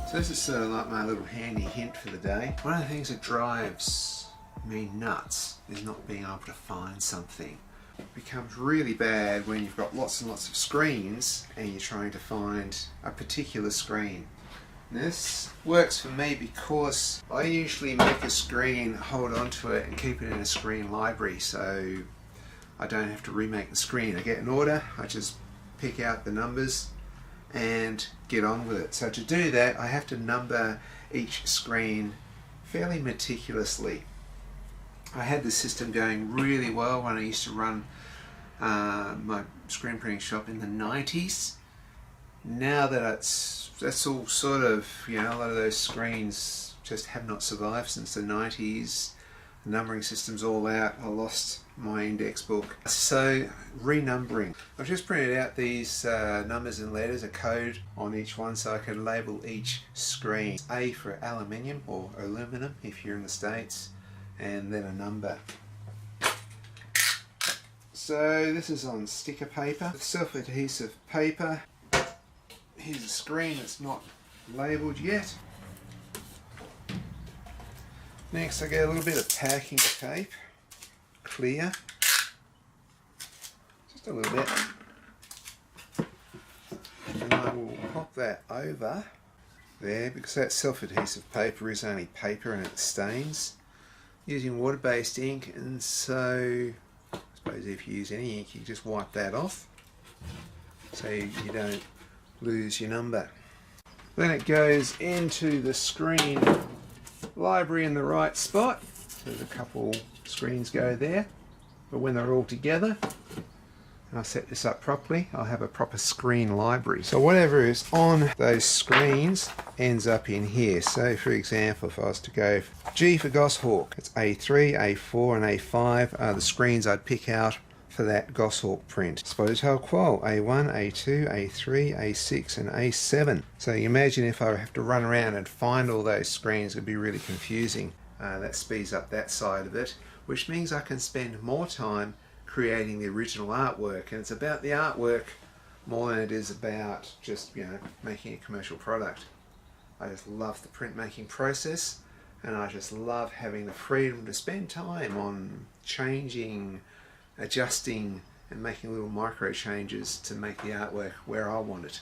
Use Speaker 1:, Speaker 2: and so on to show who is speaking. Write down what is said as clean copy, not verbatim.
Speaker 1: So this is sort of like my little handy hint for the day. One of the things that drives me nuts is not being able to find something. It becomes really bad when you've got lots and lots of screens and you're trying to find a particular screen. This works for me because I usually make a screen, hold on to it and keep it in a screen library, so I don't have to remake the screen. I get an order, I just pick out the numbers and get on with it. So to do that I have to number each screen fairly meticulously. I had this system going really well when I used to run my screen printing shop in the 90s. Now that that's all sort of, you know, a lot of those screens just have not survived since the 90s. The numbering system's all out. I lost my index book. So renumbering. I've just printed out these numbers and letters, a code on each one so I can label each screen. A for aluminium or aluminum if you're in the States, and then a number. So this is on sticker paper, self-adhesive paper. Here's a screen that's not labelled yet. Next I get a little bit of packing tape, clear, just a little bit, and I will pop that over there because that self-adhesive paper is only paper and it stains. Using water-based ink, and so I suppose if you use any ink you just wipe that off so you don't lose your number. Then it goes into the screen library in the right spot. So there's a couple screens go there, but when they're all together and I set this up properly, I'll have a proper screen library. So whatever is on those screens ends up in here. So for example, if I was to go G for Goshawk, it's A3, A4 and A5 are the screens I'd pick out for that Goshawk print. Suppose how qual, A1, A2, A3, A6 and A7. So you imagine if I have to run around and find all those screens, it would be really confusing. That speeds up that side of it, which means I can spend more time creating the original artwork, and it's about the artwork more than it is about just, you know, making a commercial product. I just love the printmaking process, and I just love having the freedom to spend time on changing, adjusting and making little micro changes to make the artwork where I want it.